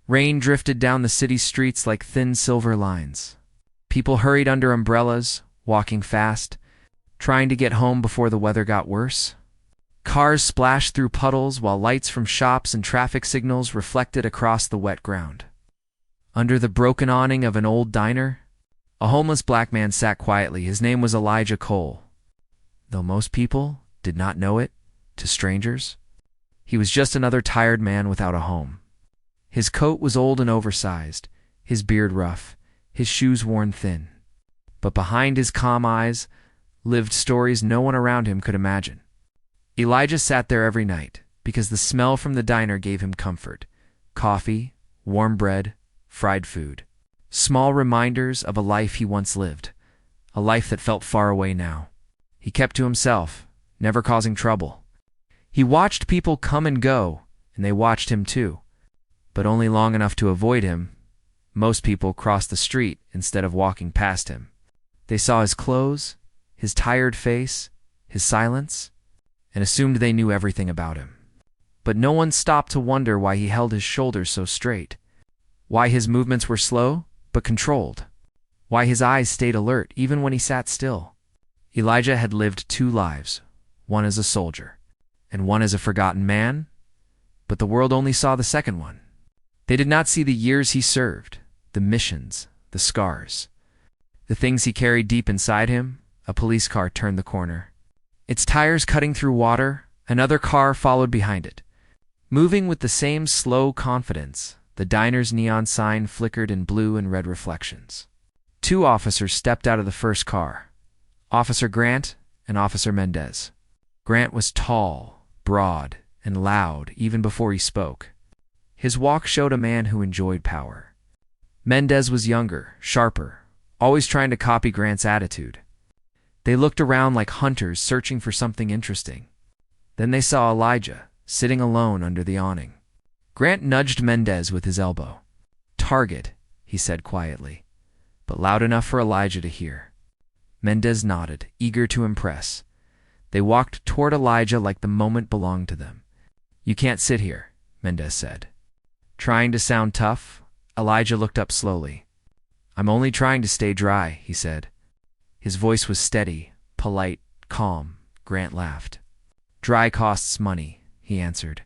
Rain drifted down the city streets like thin silver lines. People hurried under umbrellas, walking fast, trying to get home before the weather got worse. Cars splashed through puddles while lights from shops and traffic signals reflected across the wet ground. Under the broken awning of an old diner, a homeless black man sat quietly. His name was Elijah Cole. Though most people did not know it, to strangers, he was just another tired man without a home. His coat was old and oversized, his beard rough, his shoes worn thin. But behind his calm eyes lived stories no one around him could imagine. Elijah sat there every night because the smell from the diner gave him comfort. Coffee, warm bread, fried food. Small reminders of a life he once lived, a life that felt far away now. He kept to himself, never causing trouble. He watched people come and go, and they watched him too, but only long enough to avoid him. Most people crossed the street instead of walking past him. They saw his clothes, his tired face, his silence, and assumed they knew everything about him. But no one stopped to wonder why he held his shoulders so straight, why his movements were slow but controlled, why his eyes stayed alert even when he sat still. Elijah had lived two lives, one as a soldier, and one as a forgotten man, but the world only saw the second one. They did not see the years he served, the missions, the scars, the things he carried deep inside him. A police car turned the corner. Its tires cutting through water, another car followed behind it. Moving with the same slow confidence, the diner's neon sign flickered in blue and red reflections. Two officers stepped out of the first car, Officer Grant and Officer Mendez. Grant was tall, broad, and loud even before he spoke. His walk showed a man who enjoyed power. Mendez was younger, sharper, always trying to copy Grant's attitude. They looked around like hunters searching for something interesting. Then they saw Elijah, sitting alone under the awning. Grant nudged Mendez with his elbow. "Target," he said quietly, but loud enough for Elijah to hear. Mendez nodded, eager to impress. They walked toward Elijah like the moment belonged to them. "You can't sit here," Mendez said. Trying to sound tough, Elijah looked up slowly. "I'm only trying to stay dry," he said. His voice was steady, polite, calm. Grant laughed. "Dry costs money," he answered.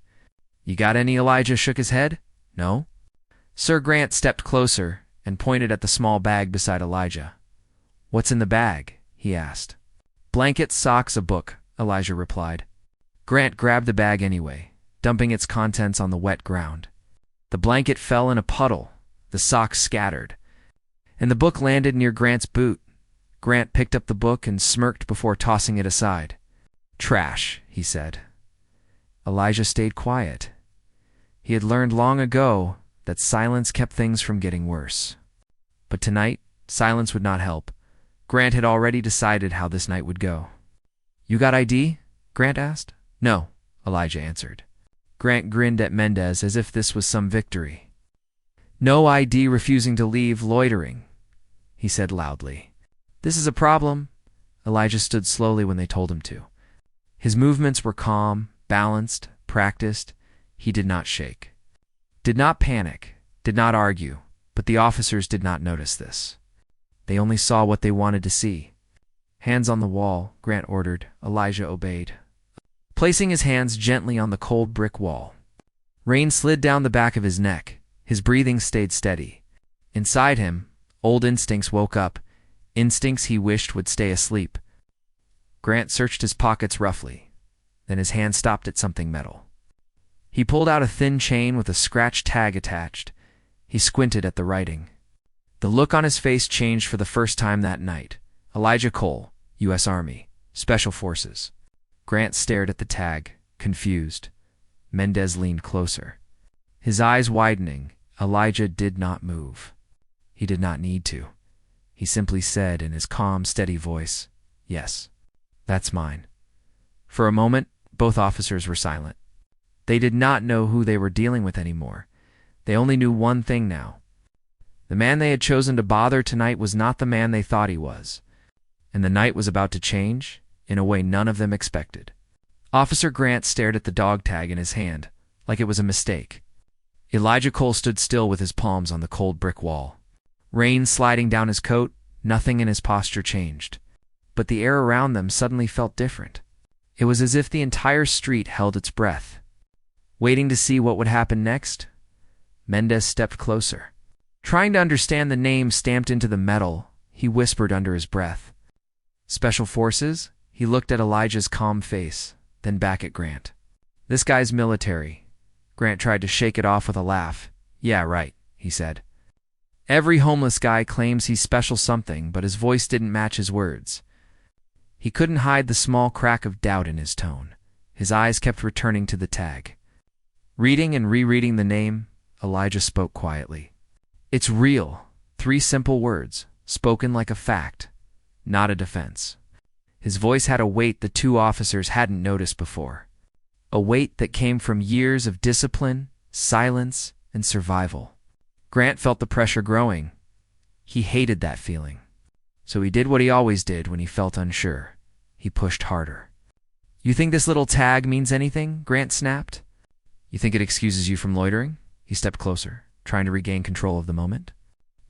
"You got any?" Elijah shook his head. "No?" Sir Grant stepped closer and pointed at the small bag beside Elijah. "What's in the bag?" he asked. "Blankets, socks, a book," Elijah replied. Grant grabbed the bag anyway, dumping its contents on the wet ground. The blanket fell in a puddle, the socks scattered, and the book landed near Grant's boot. Grant picked up the book and smirked before tossing it aside. "Trash," he said. Elijah stayed quiet. He had learned long ago that silence kept things from getting worse. But tonight, silence would not help. Grant had already decided how this night would go. "You got ID?" Grant asked. "No," Elijah answered. Grant grinned at Mendez as if this was some victory. "No ID, refusing to leave, loitering," he said loudly. "This is a problem." Elijah stood slowly when they told him to. His movements were calm, balanced, practiced. He did not shake. Did not panic, did not argue, but the officers did not notice this. They only saw what they wanted to see. "Hands on the wall," Grant ordered. Elijah obeyed, placing his hands gently on the cold brick wall. Rain slid down the back of his neck. His breathing stayed steady. Inside him, old instincts woke up, instincts he wished would stay asleep. Grant searched his pockets roughly. Then his hand stopped at something metal. He pulled out a thin chain with a scratch tag attached. He squinted at the writing. The look on his face changed for the first time that night. Elijah Cole, U.S. Army, Special Forces. Grant stared at the tag, confused. Mendez leaned closer. His eyes widening, Elijah did not move. He did not need to. He simply said in his calm, steady voice, "Yes, that's mine." For a moment, both officers were silent. They did not know who they were dealing with anymore. They only knew one thing now. The man they had chosen to bother tonight was not the man they thought he was. And the night was about to change in a way none of them expected. Officer Grant stared at the dog tag in his hand, like it was a mistake. Elijah Cole stood still with his palms on the cold brick wall. Rain sliding down his coat, nothing in his posture changed. But the air around them suddenly felt different. It was as if the entire street held its breath. Waiting to see what would happen next, Mendez stepped closer. Trying to understand the name stamped into the metal, he whispered under his breath. Special Forces? He looked at Elijah's calm face, then back at Grant. This guy's military. Grant tried to shake it off with a laugh. Yeah, right, he said. Every homeless guy claims he's special something, but his voice didn't match his words. He couldn't hide the small crack of doubt in his tone. His eyes kept returning to the tag. Reading and rereading the name, Elijah spoke quietly. It's real. 3 simple words, spoken like a fact, not a defense. His voice had a weight the 2 officers hadn't noticed before. A weight that came from years of discipline, silence, and survival. Grant felt the pressure growing. He hated that feeling. So he did what he always did when he felt unsure. He pushed harder. You think this little tag means anything? Grant snapped. You think it excuses you from loitering? He stepped closer, trying to regain control of the moment.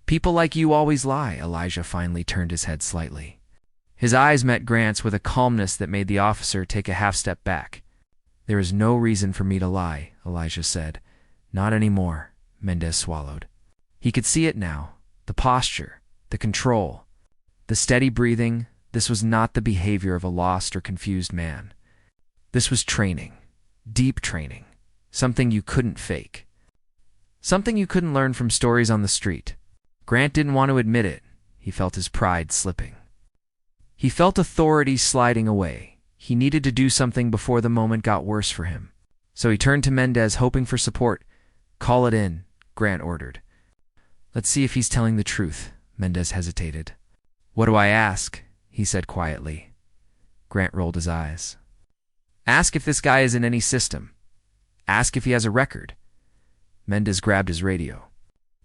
People like you always lie. Elijah finally turned his head slightly. His eyes met Grant's with a calmness that made the officer take a half step back. There is no reason for me to lie, Elijah said. Not anymore, Mendez swallowed. He could see it now. The posture, the control, the steady breathing. This was not the behavior of a lost or confused man. This was training. Deep training. Something you couldn't fake. Something you couldn't learn from stories on the street. Grant didn't want to admit it. He felt his pride slipping. He felt authority sliding away. He needed to do something before the moment got worse for him. So he turned to Mendez, hoping for support. Call it in, Grant ordered. Let's see if he's telling the truth, Mendez hesitated. What do I ask? He said quietly. Grant rolled his eyes. Ask if this guy is in any system. Ask if he has a record. Mendez grabbed his radio.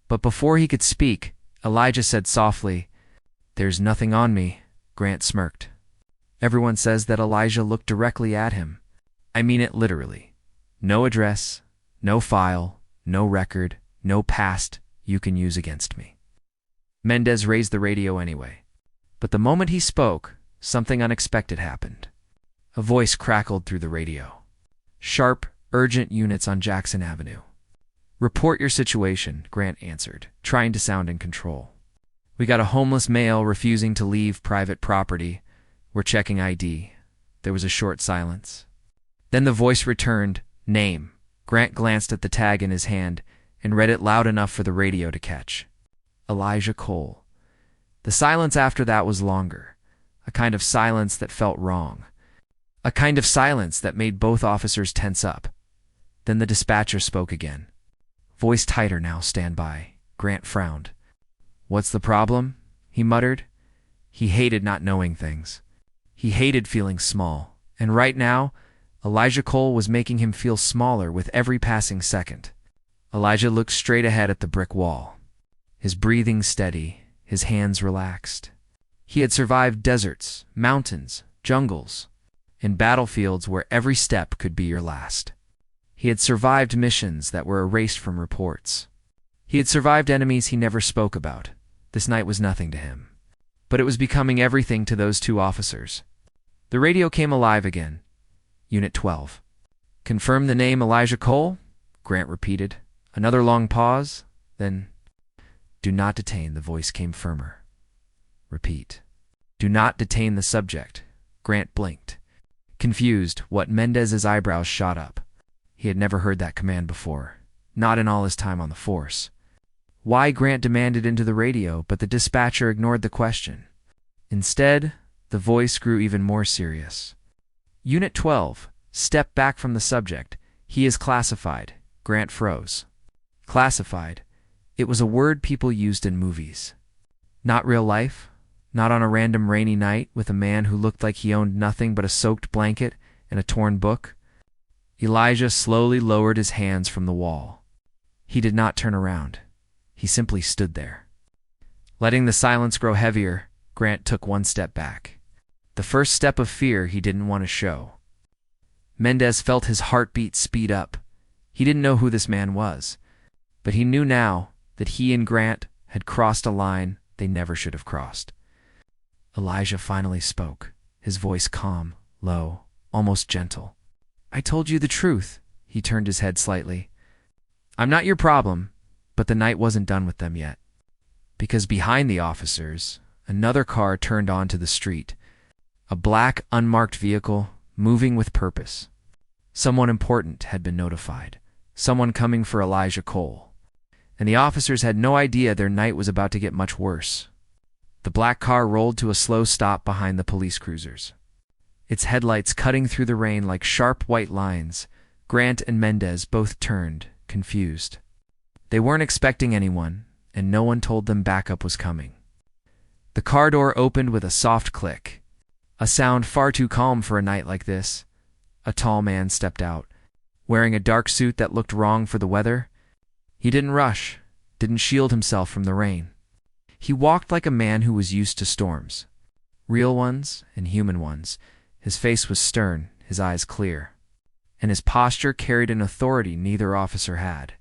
But before he could speak, Elijah said softly, There's nothing on me. Grant smirked. Everyone says that Elijah looked directly at him. I mean it literally. No address, no file, no record, no past you can use against me. Mendez raised the radio anyway. But the moment he spoke, something unexpected happened. A voice crackled through the radio. Sharp, urgent units on Jackson Avenue. Report your situation, Grant answered, trying to sound in control. We got a homeless male refusing to leave private property. We're checking ID. There was a short silence. Then the voice returned, name. Grant glanced at the tag in his hand and read it loud enough for the radio to catch. Elijah Cole. The silence after that was longer, a kind of silence that felt wrong, a kind of silence that made both officers tense up. Then the dispatcher spoke again. Voice tighter now, stand by. Grant frowned. What's the problem? He muttered. He hated not knowing things. He hated feeling small, and right now, Elijah Cole was making him feel smaller with every passing second. Elijah looked straight ahead at the brick wall. His breathing steady, his hands relaxed. He had survived deserts, mountains, jungles, and battlefields where every step could be your last. He had survived missions that were erased from reports. He had survived enemies he never spoke about. This night was nothing to him. But it was becoming everything to those 2 officers. The radio came alive again. Unit 12. Confirm the name Elijah Cole? Grant repeated. Another long pause, then... Do not detain, the voice came firmer. Repeat. Do not detain the subject. Grant blinked. Confused, Mendez's eyebrows shot up. He had never heard that command before. Not in all his time on the force. Why, Grant demanded into the radio, but the dispatcher ignored the question. Instead, the voice grew even more serious. Unit 12. Step back from the subject. He is classified. Grant froze. Classified. It was a word people used in movies. Not real life. Not on a random rainy night with a man who looked like he owned nothing but a soaked blanket and a torn book. Elijah slowly lowered his hands from the wall. He did not turn around. He simply stood there. Letting the silence grow heavier, Grant took one step back. The first step of fear he didn't want to show. Mendez felt his heartbeat speed up. He didn't know who this man was, But he knew now that he and Grant had crossed a line they never should have crossed. Elijah finally spoke, his voice calm, low, almost gentle. "I told you the truth." He turned his head slightly. "I'm not your problem," but the night wasn't done with them yet. Because behind the officers, another car turned onto the street. A black, unmarked vehicle, moving with purpose. Someone important had been notified. Someone coming for Elijah Cole. And the officers had no idea their night was about to get much worse. The black car rolled to a slow stop behind the police cruisers. Its headlights cutting through the rain like sharp white lines. Grant and Mendez both turned, confused. They weren't expecting anyone, and no one told them backup was coming. The car door opened with a soft click. A sound far too calm for a night like this. A tall man stepped out, wearing a dark suit that looked wrong for the weather. He didn't rush, didn't shield himself from the rain. He walked like a man who was used to storms. Real ones and human ones. His face was stern, his eyes clear. And his posture carried an authority neither officer had.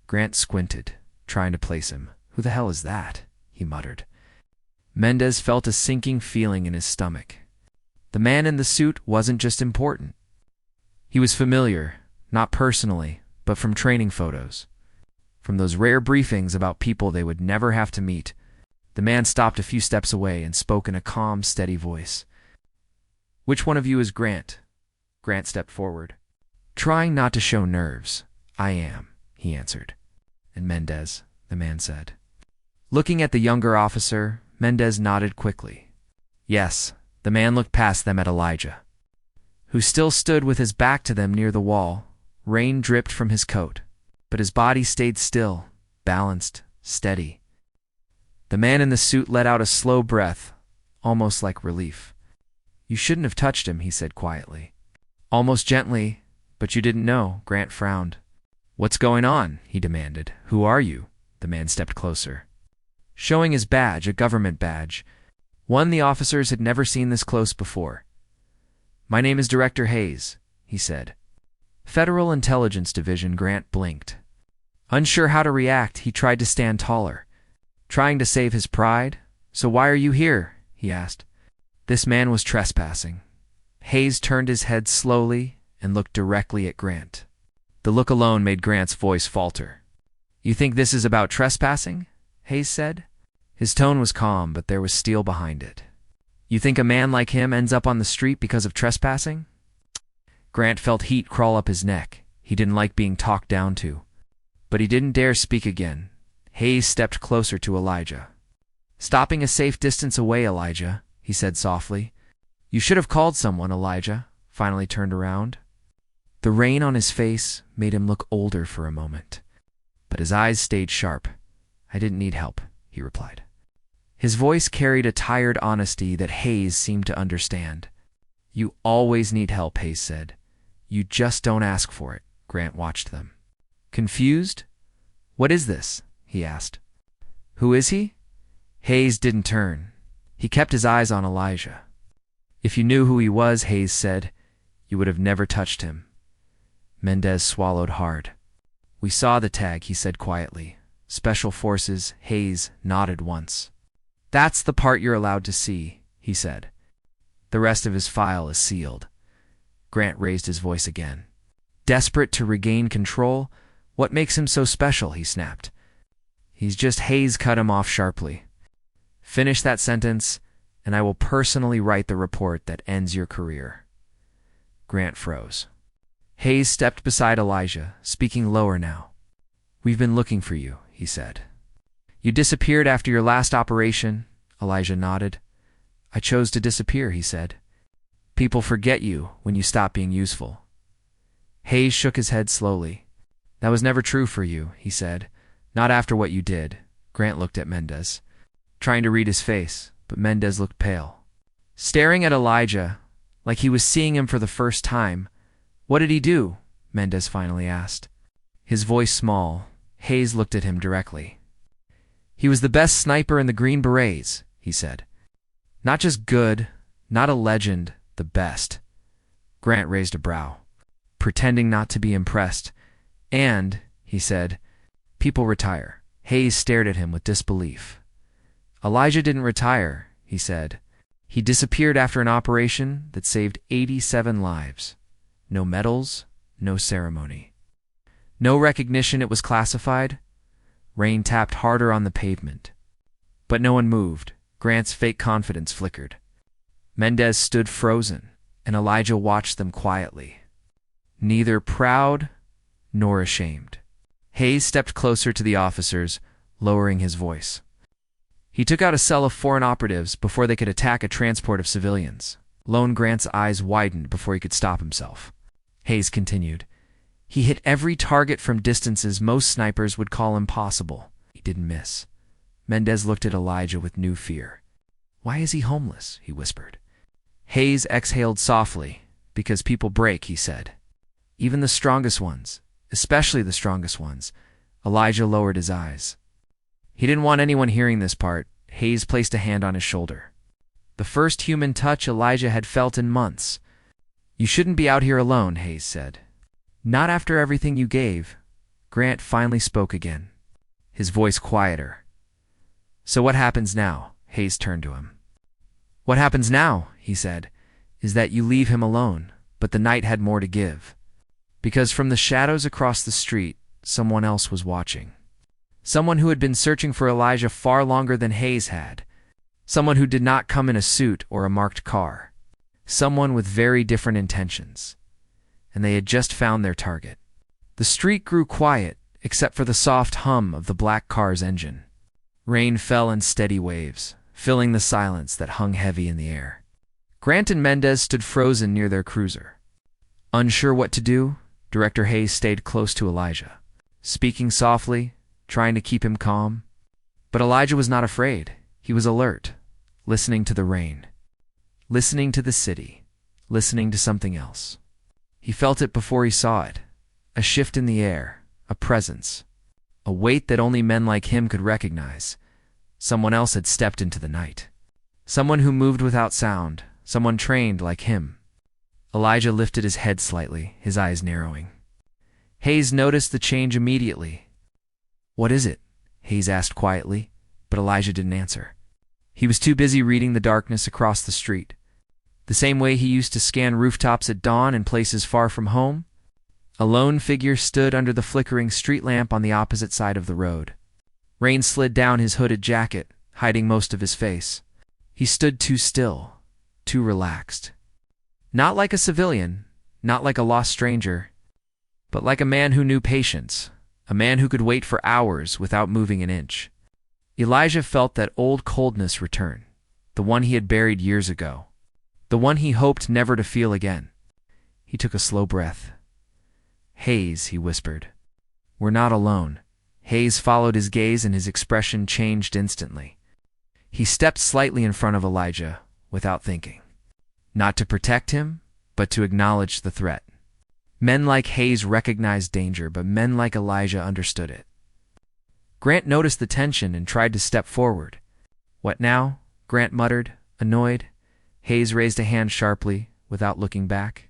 Grant squinted, trying to place him. "Who the hell is that?" he muttered. Mendez felt a sinking feeling in his stomach. The man in the suit wasn't just important. He was familiar, not personally, but from training photos. From those rare briefings about people they would never have to meet. The man stopped a few steps away and spoke in a calm, steady voice. "Which one of you is Grant?" Grant stepped forward. "Trying not to show nerves. I am," he answered. "And Mendez," the man said. Looking at the younger officer, Mendez nodded quickly. "Yes." The man looked past them at Elijah, who still stood with his back to them near the wall. Rain dripped from his coat, but his body stayed still, balanced, steady. The man in the suit let out a slow breath, almost like relief. "You shouldn't have touched him," he said quietly. Almost gently, "But you didn't know," Grant frowned. "What's going on?" he demanded. "Who are you?" The man stepped closer, showing his badge, a government badge, one the officers had never seen this close before. "My name is Director Hayes," he said. "Federal Intelligence Division." Grant blinked. Unsure how to react, he tried to stand taller, trying to save his pride. "So why are you here?" he asked. This man was trespassing. Hayes turned his head slowly and looked directly at Grant. The look alone made Grant's voice falter. "You think this is about trespassing?" Hayes said. His tone was calm, but there was steel behind it. "You think a man like him ends up on the street because of trespassing?" Grant felt heat crawl up his neck. He didn't like being talked down to. But he didn't dare speak again. Hayes stepped closer to Elijah. "Stopping a safe distance away, Elijah," he said softly. "You should have called someone." Elijah finally turned around. The rain on his face made him look older for a moment, but his eyes stayed sharp. "I didn't need help," he replied. His voice carried a tired honesty that Hayes seemed to understand. "You always need help," Hayes said. "You just don't ask for it." Grant watched them. Confused? "What is this?" he asked. "Who is he?" Hayes didn't turn. He kept his eyes on Elijah. "If you knew who he was," Hayes said, "you would have never touched him." Mendez swallowed hard. "We saw the tag," he said quietly. "Special Forces." Hayes nodded once. "That's the part you're allowed to see," he said. "The rest of his file is sealed." Grant raised his voice again. Desperate to regain control, "What makes him so special?" he snapped. "He's just—" Hayes cut him off sharply. "Finish that sentence, and I will personally write the report that ends your career." Grant froze. Hayes stepped beside Elijah, speaking lower now. "We've been looking for you," he said. "You disappeared after your last operation." Elijah nodded. "I chose to disappear," he said. "People forget you when you stop being useful." Hayes shook his head slowly. "That was never true for you," he said. "Not after what you did." Grant looked at Mendez, trying to read his face, but Mendez looked pale. Staring at Elijah, like he was seeing him for the first time. "What did he do?" Mendez finally asked. His voice small, Hayes looked at him directly. "He was the best sniper in the Green Berets," he said. "Not just good, not a legend, the best." Grant raised a brow, pretending not to be impressed. "And he said. People retire. Hayes stared at him with disbelief. Elijah didn't retire, he said. He disappeared after an operation that saved 87 lives. No medals, no ceremony. No recognition. It was classified. Rain tapped harder on the pavement. But no one moved. Grant's fake confidence flickered. Mendez stood frozen, and Elijah watched them quietly, neither proud nor ashamed. Hayes stepped closer to the officers, lowering his voice. He took out a cell of foreign operatives before they could attack a transport of civilians. Lone Grant's eyes widened before he could stop himself. Hayes continued. He hit every target from distances most snipers would call impossible. He didn't miss. Mendez looked at Elijah with new fear. Why is he homeless? He whispered. Hayes exhaled softly. Because people break, he said. Even the strongest ones, especially the strongest ones. Elijah lowered his eyes. He didn't want anyone hearing this part. Hayes placed a hand on his shoulder. The first human touch Elijah had felt in months. You shouldn't be out here alone, Hayes said. Not after everything you gave. Grant finally spoke again, his voice quieter. So what happens now? Hayes turned to him. What happens now, he said, is that you leave him alone, but the night had more to give. Because from the shadows across the street, someone else was watching. Someone who had been searching for Elijah far longer than Hayes had. Someone who did not come in a suit or a marked car. Someone with very different intentions. And they had just found their target. The street grew quiet, except for the soft hum of the black car's engine. Rain fell in steady waves, filling the silence that hung heavy in the air. Grant and Mendez stood frozen near their cruiser. Unsure what to do, Director Hayes stayed close to Elijah, speaking softly, trying to keep him calm. But Elijah was not afraid. He was alert, listening to the rain, listening to the city, listening to something else. He felt it before he saw it, a shift in the air, a presence, a weight that only men like him could recognize. Someone else had stepped into the night. Someone who moved without sound, someone trained like him. Elijah lifted his head slightly, his eyes narrowing. Hayes noticed the change immediately. What is it? Hayes asked quietly, but Elijah didn't answer. He was too busy reading the darkness across the street. The same way he used to scan rooftops at dawn in places far from home. A lone figure stood under the flickering street lamp on the opposite side of the road. Rain slid down his hooded jacket, hiding most of his face. He stood too still, too relaxed. Not like a civilian, not like a lost stranger, but like a man who knew patience, a man who could wait for hours without moving an inch. Elijah felt that old coldness return, the one he had buried years ago, the one he hoped never to feel again. He took a slow breath. Hayes, he whispered. We're not alone. Hayes followed his gaze and his expression changed instantly. He stepped slightly in front of Elijah, without thinking. Not to protect him, but to acknowledge the threat. Men like Hayes recognized danger, but men like Elijah understood it. Grant noticed the tension and tried to step forward. What now? Grant muttered, annoyed. Hayes raised a hand sharply, without looking back.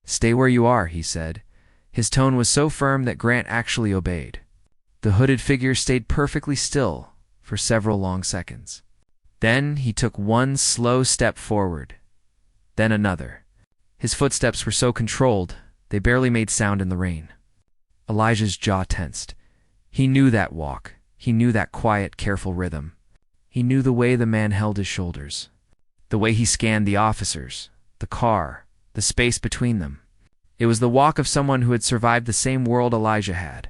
Stay where you are, he said. His tone was so firm that Grant actually obeyed. The hooded figure stayed perfectly still for several long seconds. Then he took one slow step forward, then another. His footsteps were so controlled, they barely made sound in the rain. Elijah's jaw tensed. He knew that walk. He knew that quiet, careful rhythm. He knew the way the man held his shoulders, the way he scanned the officers, the car, the space between them. It was the walk of someone who had survived the same world Elijah had,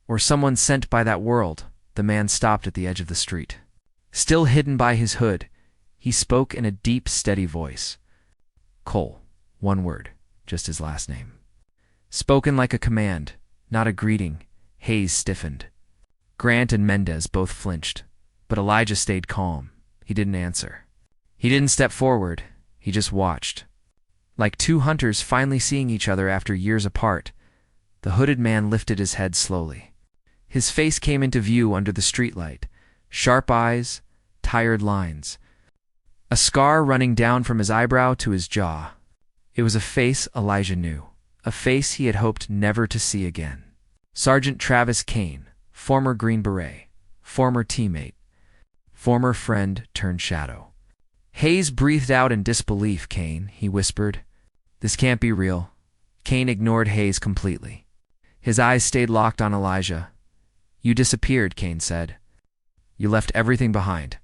or someone sent by that world. The man stopped at the edge of the street. Still hidden by his hood, he spoke in a deep, steady voice. Cole, one word, just his last name. Spoken like a command, not a greeting. Hayes stiffened. Grant and Mendez both flinched, but Elijah stayed calm. He didn't answer. He didn't step forward. He just watched. Like two hunters finally seeing each other after years apart, the hooded man lifted his head slowly. His face came into view under the streetlight. Sharp eyes, tired lines. A scar running down from his eyebrow to his jaw. It was a face Elijah knew, a face he had hoped never to see again. Sergeant Travis Kane, former Green Beret, former teammate, former friend turned shadow. Hayes breathed out in disbelief. Kane, he whispered. This can't be real. Kane ignored Hayes completely. His eyes stayed locked on Elijah. You disappeared, Kane said. You left everything behind.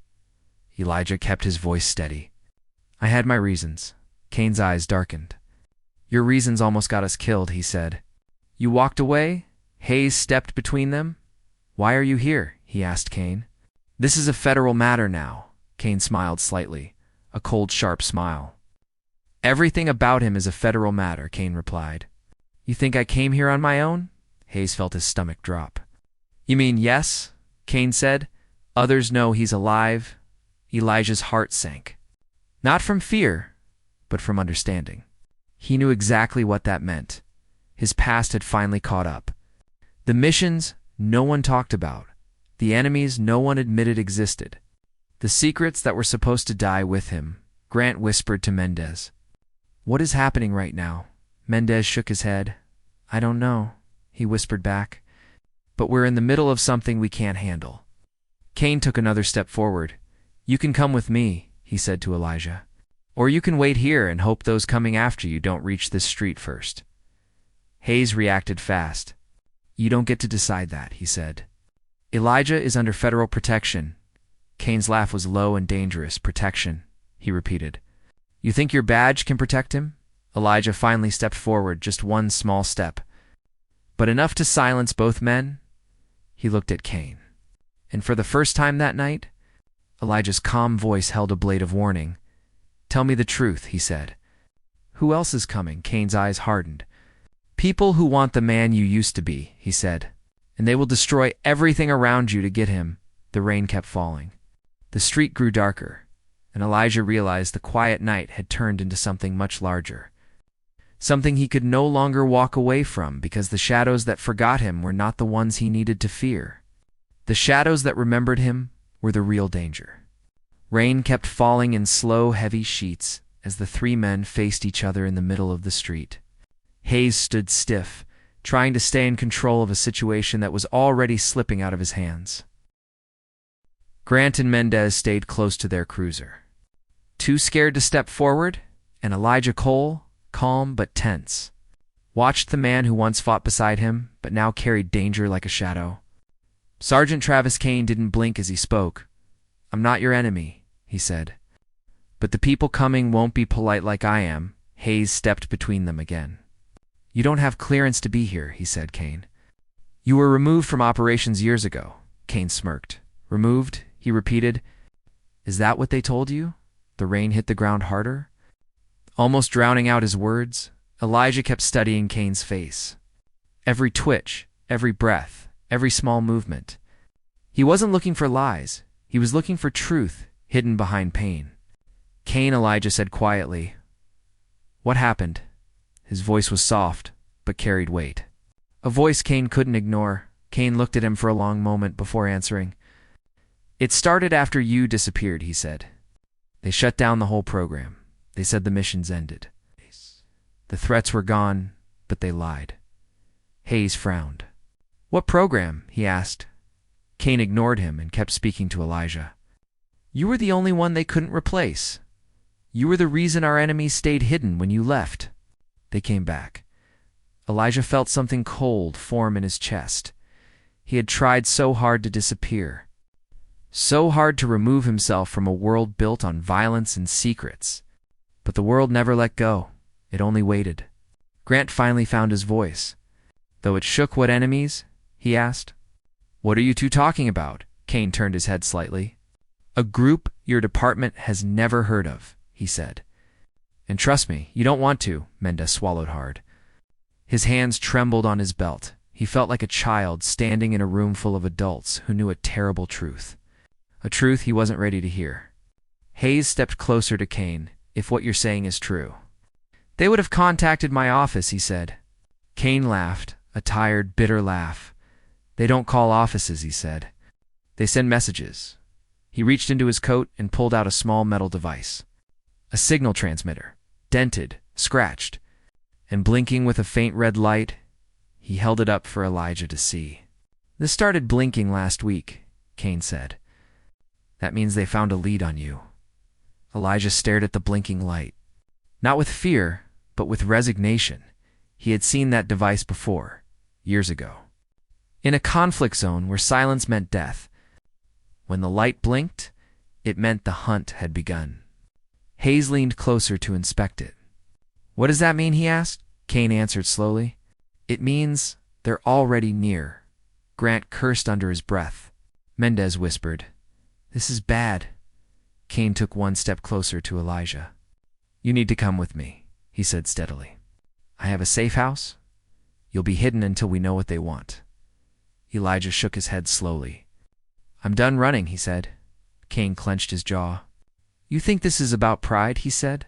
Elijah kept his voice steady. I had my reasons. Kane's eyes darkened. Your reasons almost got us killed, he said. You walked away? Hayes stepped between them. Why are you here? He asked Kane. This is a federal matter now. Kane smiled slightly, a cold, sharp smile. Everything about him is a federal matter, Kane replied. You think I came here on my own? Hayes felt his stomach drop. You mean yes? Kane said. Others know he's alive. Elijah's heart sank. Not from fear, but from understanding. He knew exactly what that meant. His past had finally caught up. The missions no one talked about. The enemies no one admitted existed. The secrets that were supposed to die with him. Grant whispered to Mendez. What is happening right now? Mendez shook his head. I don't know, he whispered back. But we're in the middle of something we can't handle. Kane took another step forward. You can come with me, he said to Elijah. Or you can wait here and hope those coming after you don't reach this street first. Hayes reacted fast. You don't get to decide that, he said. Elijah is under federal protection. Kane's laugh was low and dangerous. Protection, he repeated. You think your badge can protect him? Elijah finally stepped forward, just one small step. But enough to silence both men. He looked at Kane. And for the first time that night, Elijah's calm voice held a blade of warning. Tell me the truth, he said. Who else is coming? Kane's eyes hardened. People who want the man you used to be, he said. And they will destroy everything around you to get him. The rain kept falling. The street grew darker, and Elijah realized the quiet night had turned into something much larger. Something he could no longer walk away from because the shadows that forgot him were not the ones he needed to fear. The shadows that remembered him were the real danger. Rain kept falling in slow, heavy sheets as the three men faced each other in the middle of the street. Hayes stood stiff, trying to stay in control of a situation that was already slipping out of his hands. Grant and Mendez stayed close to their cruiser. Too scared to step forward, and Elijah Cole, calm but tense, watched the man who once fought beside him but now carried danger like a shadow. Sergeant Travis Kane didn't blink as he spoke. I'm not your enemy, he said. But the people coming won't be polite like I am. Hayes stepped between them again. You don't have clearance to be here, he said, Kane. You were removed from operations years ago. Kane smirked. Removed? He repeated. Is that what they told you? The rain hit the ground harder. Almost drowning out his words, Elijah kept studying Kane's face. Every twitch, every breath, every small movement. He wasn't looking for lies. He was looking for truth hidden behind pain. Kane, Elijah said quietly. What happened? His voice was soft, but carried weight. A voice Kane couldn't ignore. Kane looked at him for a long moment before answering. It started after you disappeared, he said. They shut down the whole program. They said the mission's ended. The threats were gone, but they lied. Hayes frowned. What program? He asked. Kane ignored him and kept speaking to Elijah. You were the only one they couldn't replace. You were the reason our enemies stayed hidden when you left. They came back. Elijah felt something cold form in his chest. He had tried so hard to disappear. So hard to remove himself from a world built on violence and secrets. But the world never let go. It only waited. Grant finally found his voice. Though it shook, what enemies? He asked. What are you two talking about? Kane turned his head slightly. A group your department has never heard of, he said. And trust me, you don't want to, Mendez swallowed hard. His hands trembled on his belt. He felt like a child standing in a room full of adults who knew a terrible truth. A truth he wasn't ready to hear. Hayes stepped closer to Kane. If what you're saying is true. They would have contacted my office, he said. Kane laughed, a tired, bitter laugh. They don't call offices, he said. They send messages. He reached into his coat and pulled out a small metal device. A signal transmitter, dented, scratched, and blinking with a faint red light. He held it up for Elijah to see. "This started blinking last week," Cain said. "That means they found a lead on you." Elijah stared at the blinking light. Not with fear, but with resignation. He had seen that device before, years ago. In a conflict zone where silence meant death. When the light blinked, it meant the hunt had begun. Hayes leaned closer to inspect it. "What does that mean?" he asked. Cain answered slowly. "It means they're already near." Grant cursed under his breath. Mendez whispered, "This is bad." Cain took one step closer to Elijah. "You need to come with me," he said steadily. "I have a safe house. You'll be hidden until we know what they want." Elijah shook his head slowly. "I'm done running," he said. Cain clenched his jaw. "You think this is about pride?" he said.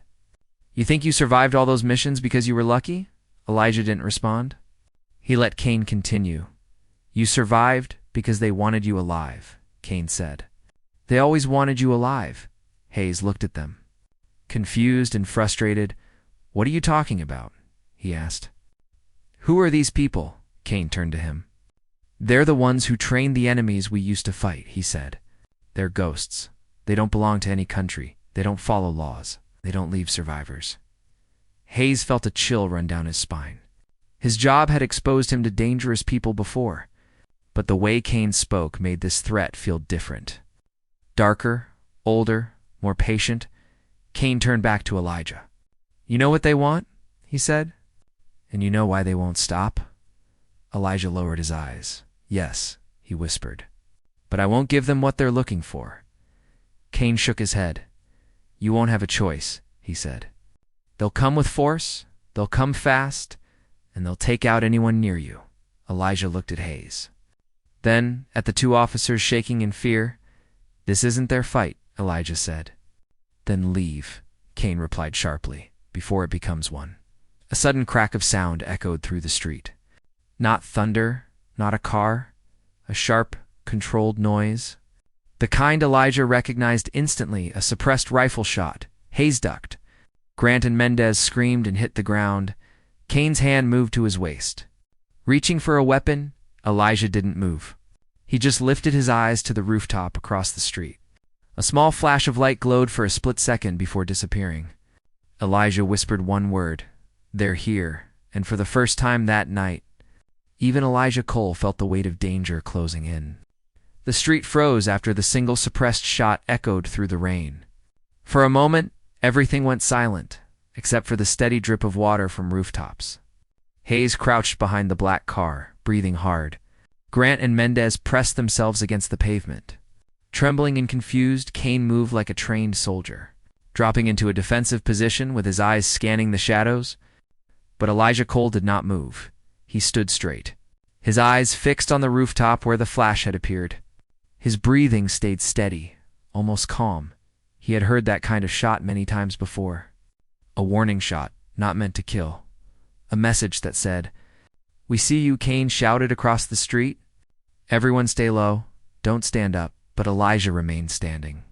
"You think you survived all those missions because you were lucky?" Elijah didn't respond. He let Cain continue. "You survived because they wanted you alive," Cain said. "They always wanted you alive." Hayes looked at them. Confused and frustrated. "What are you talking about?" he asked. "Who are these people?" Cain turned to him. "They're the ones who trained the enemies we used to fight," he said. "They're ghosts. They don't belong to any country. They don't follow laws. They don't leave survivors." Hayes felt a chill run down his spine. His job had exposed him to dangerous people before, but the way Cain spoke made this threat feel different. Darker, older, more patient, Cain turned back to Elijah. "You know what they want?" he said. "And you know why they won't stop?" Elijah lowered his eyes. "Yes," he whispered. "But I won't give them what they're looking for." Cain shook his head. "You won't have a choice," he said. "They'll come with force, they'll come fast, and they'll take out anyone near you." Elijah looked at Hayes. Then, at the two officers shaking in fear, "This isn't their fight," Elijah said. "Then leave," Cain replied sharply, "before it becomes one." A sudden crack of sound echoed through the street. Not thunder, not a car, a sharp, controlled noise. The kind Elijah recognized instantly, a suppressed rifle shot. Hayes ducked. Grant and Mendez screamed and hit the ground. Cain's hand moved to his waist. Reaching for a weapon, Elijah didn't move. He just lifted his eyes to the rooftop across the street. A small flash of light glowed for a split second before disappearing. Elijah whispered one word, "They're here," and for the first time that night, even Elijah Cole felt the weight of danger closing in. The street froze after the single suppressed shot echoed through the rain. For a moment, everything went silent, except for the steady drip of water from rooftops. Hayes crouched behind the black car, breathing hard. Grant and Mendez pressed themselves against the pavement. Trembling and confused, Cain moved like a trained soldier, dropping into a defensive position with his eyes scanning the shadows. But Elijah Cole did not move. He stood straight, his eyes fixed on the rooftop where the flash had appeared. His breathing stayed steady, almost calm. He had heard that kind of shot many times before. A warning shot, not meant to kill. A message that said, "We see you," Cain shouted across the street. "Everyone stay low. Don't stand up." But Elijah remained standing.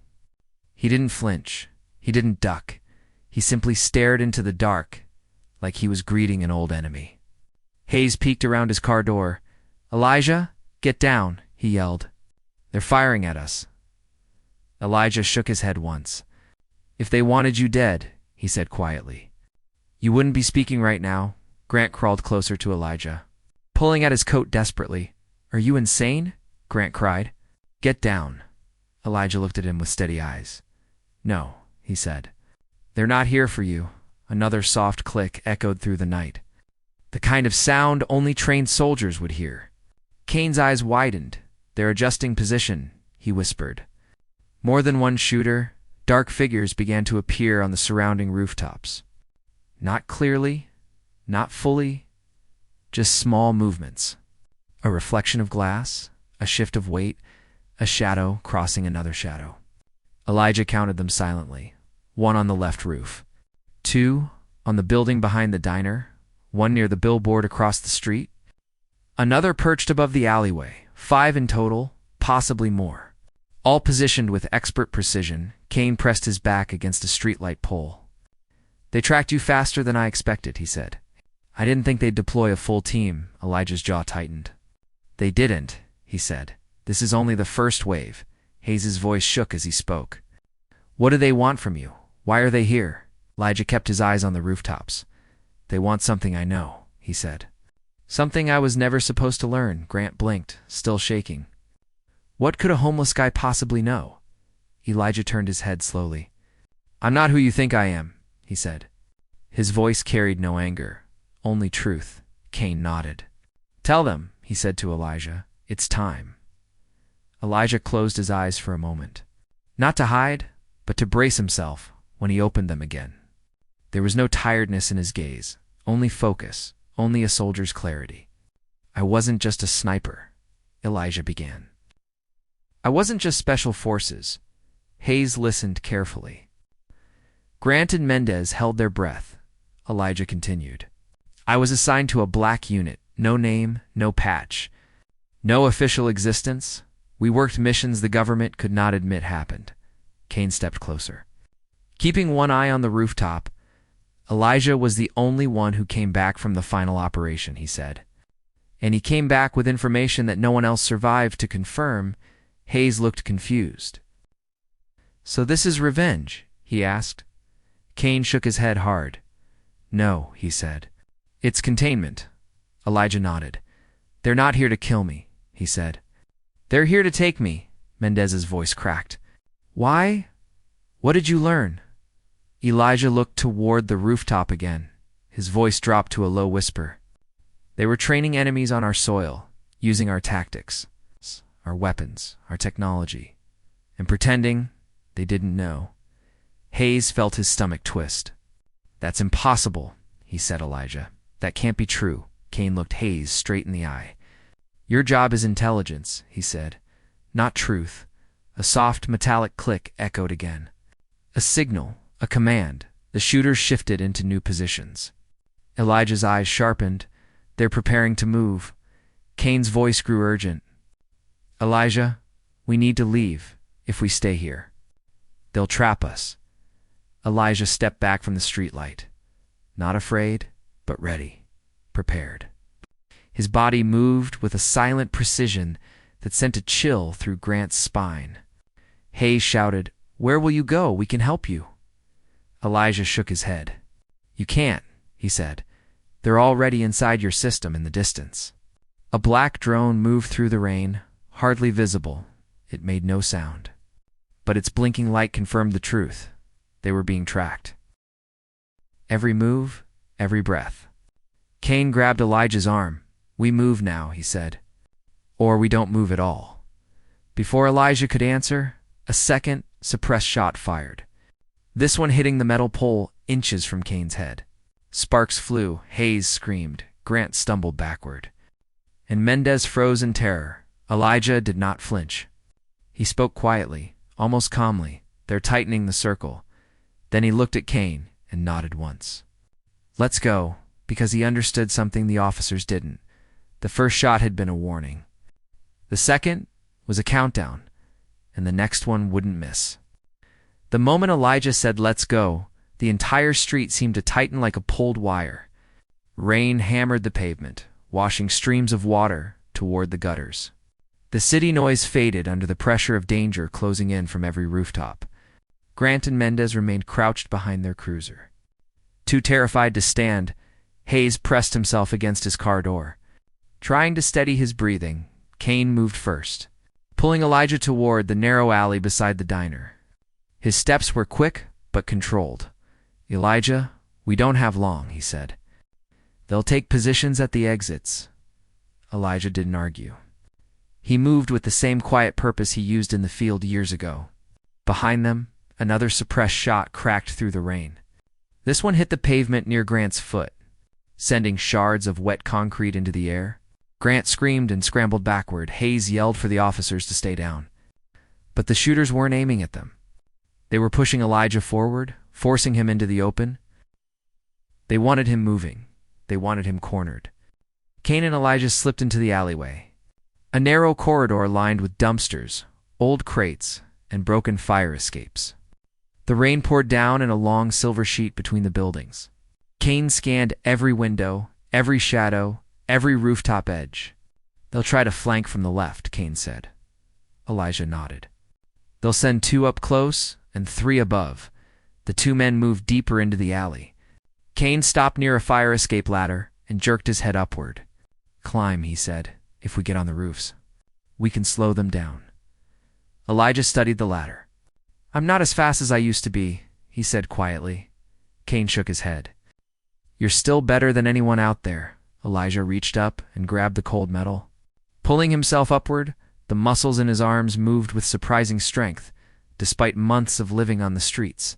He didn't flinch. He didn't duck. He simply stared into the dark, like he was greeting an old enemy. Hayes peeked around his car door. "Elijah, get down," he yelled. "They're firing at us." Elijah shook his head once. "If they wanted you dead," he said quietly, "you wouldn't be speaking right now." Grant crawled closer to Elijah, pulling at his coat desperately. "Are you insane?" Grant cried. "Get down." Elijah looked at him with steady eyes. "No," he said. "They're not here for you." Another soft click echoed through the night. The kind of sound only trained soldiers would hear. Cain's eyes widened. "They're adjusting position," he whispered. More than one shooter, dark figures began to appear on the surrounding rooftops. Not clearly, not fully, just small movements. A reflection of glass, a shift of weight, a shadow crossing another shadow. Elijah counted them silently. One on the left roof. 2 on the building behind the diner. 1 near the billboard across the street. Another perched above the alleyway. 5 in total, possibly more. All positioned with expert precision, Cain pressed his back against a streetlight pole. "They tracked you faster than I expected," he said. I didn't think they'd deploy a full team. Elijah's jaw tightened. They didn't, he said. This is only the first wave. Hayes' voice shook as he spoke. What do they want from you? Why are they here? Elijah kept his eyes on the rooftops. They want something I know, he said. Something I was never supposed to learn, Grant blinked, still shaking. What could a homeless guy possibly know? Elijah turned his head slowly. I'm not who you think I am, he said. His voice carried no anger, only truth. Cain nodded. Tell them, he said to Elijah, it's time. Elijah closed his eyes for a moment. Not to hide, but to brace himself when he opened them again. There was no tiredness in his gaze, only focus, only a soldier's clarity. I wasn't just a sniper, Elijah began. I wasn't just special forces. Hayes listened carefully. Grant and Mendez held their breath. Elijah continued. I was assigned to a black unit, no name, no patch, no official existence. We worked missions the government could not admit happened. Cain stepped closer. Keeping one eye on the rooftop, Elijah was the only one who came back from the final operation, he said. And he came back with information that no one else survived to confirm. Hayes looked confused. So this is revenge, he asked. Cain shook his head hard. No, he said. It's containment. Elijah nodded. They're not here to kill me, he said. They're here to take me, Mendez's voice cracked. Why? What did you learn? Elijah looked toward the rooftop again. His voice dropped to a low whisper. They were training enemies on our soil, using our tactics, our weapons, our technology, and pretending they didn't know. Hayes felt his stomach twist. That's impossible, he said, Elijah. That can't be true. Cain looked Hayes straight in the eye. Your job is intelligence, he said, not truth. A soft metallic click echoed again. A signal, a command. The shooters shifted into new positions. Elijah's eyes sharpened. They're preparing to move. Cain's voice grew urgent. Elijah, we need to leave if we stay here. They'll trap us. Elijah stepped back from the streetlight. Not afraid, but ready, prepared. His body moved with a silent precision that sent a chill through Grant's spine. Hayes shouted, Where will you go? We can help you. Elijah shook his head. You can't, he said. They're already inside your system in the distance. A black drone moved through the rain, hardly visible. It made no sound. But its blinking light confirmed the truth. They were being tracked. Every move, every breath. Cain grabbed Elijah's arm. We move now, he said. Or we don't move at all. Before Elijah could answer, a second, suppressed shot fired. This one hitting the metal pole inches from Cain's head. Sparks flew. Hayes screamed. Grant stumbled backward. And Mendez froze in terror. Elijah did not flinch. He spoke quietly, almost calmly. They're tightening the circle. Then he looked at Cain and nodded once. Let's go, because he understood something the officers didn't. The first shot had been a warning. The second was a countdown, and the next one wouldn't miss. The moment Elijah said, let's go, the entire street seemed to tighten like a pulled wire. Rain hammered the pavement, washing streams of water toward the gutters. The city noise faded under the pressure of danger closing in from every rooftop. Grant and Mendez remained crouched behind their cruiser. Too terrified to stand, Hayes pressed himself against his car door. Trying to steady his breathing, Cain moved first, pulling Elijah toward the narrow alley beside the diner. His steps were quick but controlled. Elijah, we don't have long, he said. They'll take positions at the exits. Elijah didn't argue. He moved with the same quiet purpose he used in the field years ago. Behind them, another suppressed shot cracked through the rain. This one hit the pavement near Grant's foot, sending shards of wet concrete into the air. Grant screamed and scrambled backward. Hayes yelled for the officers to stay down. But the shooters weren't aiming at them. They were pushing Elijah forward, forcing him into the open. They wanted him moving. They wanted him cornered. Cain and Elijah slipped into the alleyway, a narrow corridor lined with dumpsters, old crates, and broken fire escapes. The rain poured down in a long silver sheet between the buildings. Cain scanned every window, Every shadow, every rooftop edge. They'll try to flank from the left, Cain said. Elijah nodded. They'll send 2 up close and 3 above. The 2 men moved deeper into the alley. Cain stopped near a fire escape ladder and jerked his head upward. Climb, he said, if we get on the roofs. We can slow them down. Elijah studied the ladder. I'm not as fast as I used to be, he said quietly. Cain shook his head. You're still better than anyone out there. Elijah reached up and grabbed the cold metal. Pulling himself upward, the muscles in his arms moved with surprising strength, despite months of living on the streets.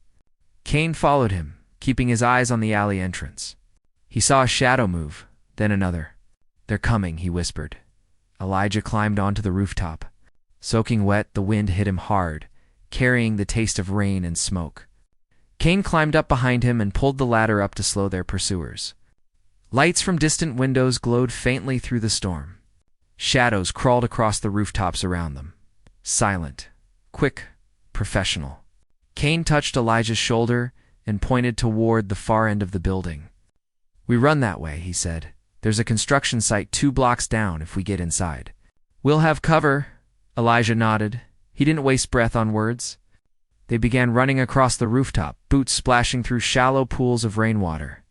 Cain followed him, keeping his eyes on the alley entrance. He saw a shadow move, then another. They're coming, he whispered. Elijah climbed onto the rooftop. Soaking wet, the wind hit him hard, carrying the taste of rain and smoke. Cain climbed up behind him and pulled the ladder up to slow their pursuers. Lights from distant windows glowed faintly through the storm. Shadows crawled across the rooftops around them. Silent, quick, professional. Cain touched Elijah's shoulder and pointed toward the far end of the building. We run that way, he said. There's a construction site 2 blocks down if we get inside. We'll have cover, Elijah nodded. He didn't waste breath on words. They began running across the rooftop, boots splashing through shallow pools of rainwater.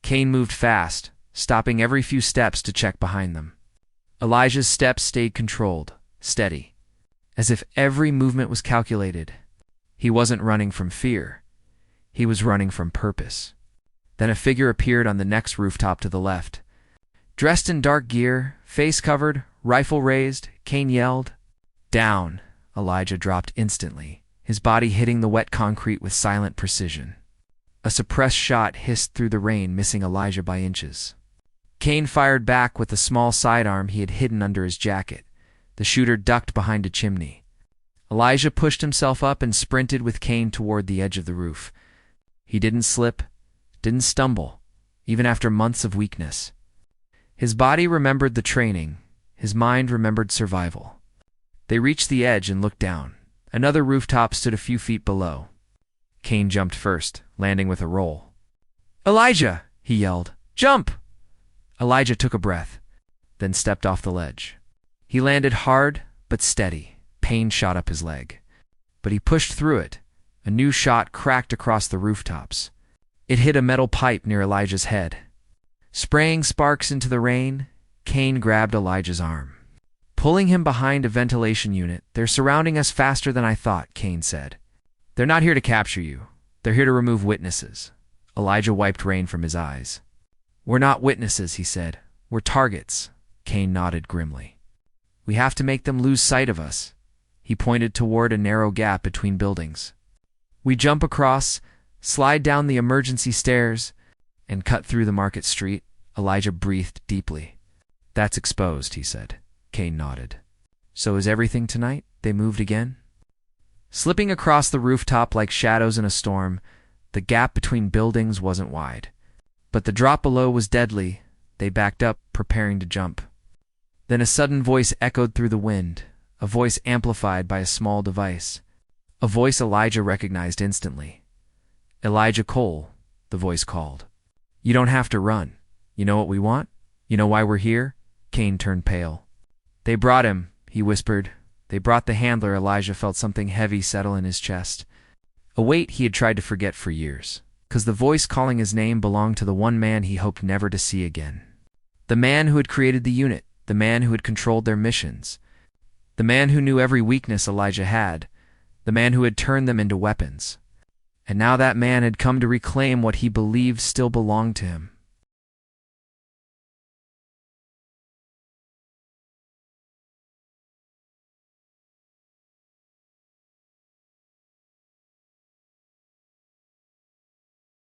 Cain moved fast, stopping every few steps to check behind them. Elijah's steps stayed controlled, steady, as if every movement was calculated. He wasn't running from fear. He was running from purpose. Then a figure appeared on the next rooftop to the left. Dressed in dark gear, face covered, rifle raised, Cain yelled. Down! Elijah dropped instantly, his body hitting the wet concrete with silent precision. A suppressed shot hissed through the rain, missing Elijah by inches. Cain fired back with a small sidearm he had hidden under his jacket. The shooter ducked behind a chimney. Elijah pushed himself up and sprinted with Cain toward the edge of the roof. He didn't slip, didn't stumble, even after months of weakness. His body remembered the training, his mind remembered survival. They reached the edge and looked down. Another rooftop stood a few feet below. Cain jumped first, landing with a roll. Elijah! He yelled. Jump! Elijah took a breath, then stepped off the ledge. He landed hard but steady. Pain shot up his leg. But he pushed through it. A new shot cracked across the rooftops. It hit a metal pipe near Elijah's head. Spraying sparks into the rain, Cain grabbed Elijah's arm. Pulling him behind a ventilation unit. They're surrounding us faster than I thought, Cain said. They're not here to capture you. They're here to remove witnesses. Elijah wiped rain from his eyes. We're not witnesses, he said. We're targets. Cain nodded grimly. We have to make them lose sight of us. He pointed toward a narrow gap between buildings. We jump across, slide down the emergency stairs, and cut through the market street. Elijah breathed deeply. That's exposed, he said. Cain nodded. So is everything tonight? They moved again. Slipping across the rooftop like shadows in a storm, the gap between buildings wasn't wide. But the drop below was deadly. They backed up, preparing to jump. Then a sudden voice echoed through the wind, a voice amplified by a small device. A voice Elijah recognized instantly. Elijah Cole, the voice called. You don't have to run. You know what we want? You know why we're here? Cain turned pale. They brought him, he whispered. They brought the handler. Elijah felt something heavy settle in his chest. A weight he had tried to forget for years, because the voice calling his name belonged to the one man he hoped never to see again. The man who had created the unit, the man who had controlled their missions, the man who knew every weakness Elijah had, the man who had turned them into weapons. And now that man had come to reclaim what he believed still belonged to him.